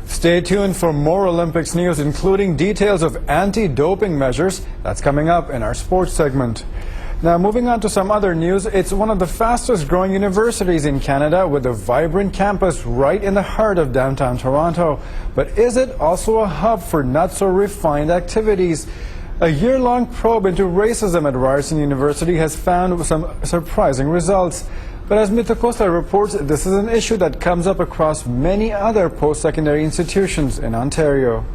Stay tuned for more Olympics news, including details of anti-doping measures. That's coming up in our sports segment. Now, moving on to some other news, it's one of the fastest growing universities in Canada with a vibrant campus right in the heart of downtown Toronto. But is it also a hub for not so refined activities? A year-long probe into racism at Ryerson University has found some surprising results. But as Mithya Khosla reports, this is an issue that comes up across many other post-secondary institutions in Ontario.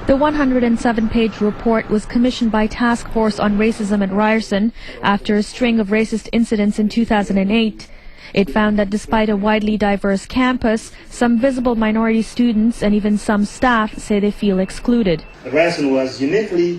The 107-page report was commissioned by Task Force on Racism at Ryerson after a string of racist incidents in 2008. It found that despite a widely diverse campus, some visible minority students and even some staff say they feel excluded. Ryerson was uniquely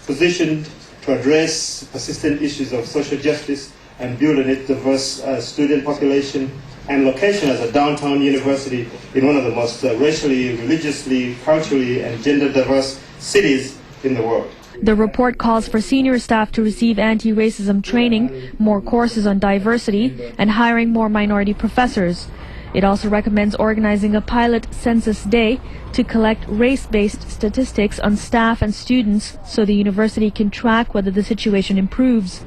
positioned to address persistent issues of social justice and build on its diverse student population and location as a downtown university in one of the most racially, religiously, culturally and gender diverse cities in the world. The report calls for senior staff to receive anti-racism training, more courses on diversity, and hiring more minority professors. It also recommends organizing a pilot census day to collect race-based statistics on staff and students so the university can track whether the situation improves.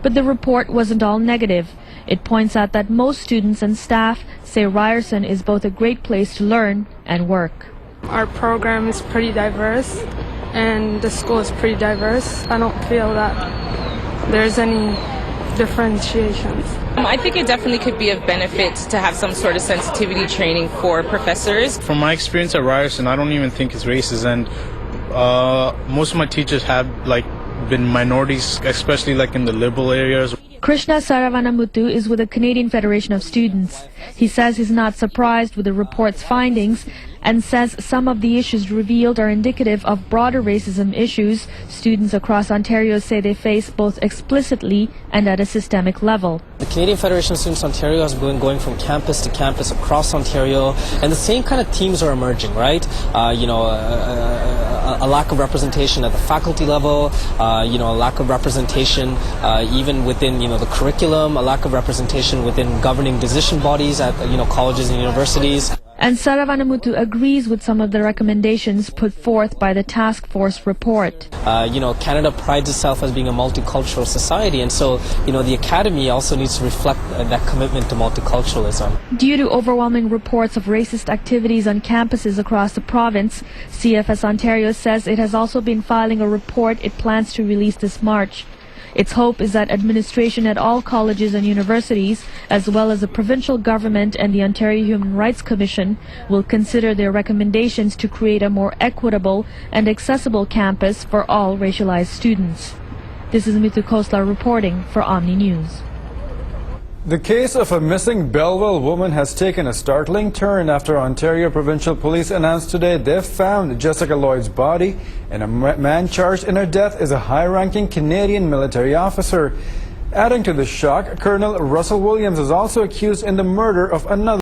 But the report wasn't all negative. It points out that most students and staff say Ryerson is both a great place to learn and work. Our program is pretty diverse and the school is pretty diverse. I don't feel that there's any differentiations. I think it definitely could be of benefit to have some sort of sensitivity training for professors. From my experience at Ryerson, I don't even think it's racist, and most of my teachers have been minorities, especially in the liberal areas. Krishna Saravanamuthu is with the Canadian Federation of Students. He says he's not surprised with the report's findings and says some of the issues revealed are indicative of broader racism issues students across Ontario say they face both explicitly and at a systemic level. The Canadian Federation of Students Ontario has been going from campus to campus across Ontario, and the same kind of themes are emerging, right? A lack of representation at the faculty level, a lack of representation even within the curriculum, a lack of representation within governing decision bodies at colleges and universities. And Saravanamuthu agrees with some of the recommendations put forth by the task force report. Canada prides itself as being a multicultural society, and so the academy also needs to reflect that commitment to multiculturalism. Due to overwhelming reports of racist activities on campuses across the province, CFS Ontario says it has also been filing a report it plans to release this March. Its hope is that administration at all colleges and universities, as well as the provincial government and the Ontario Human Rights Commission, will consider their recommendations to create a more equitable and accessible campus for all racialized students. This is Mithya Khosla reporting for Omni News. The case of a missing Belleville woman has taken a startling turn after Ontario Provincial Police announced today they've found Jessica Lloyd's body, and a man charged in her death is a high-ranking Canadian military officer. Adding to the shock, Colonel Russell Williams is also accused in the murder of another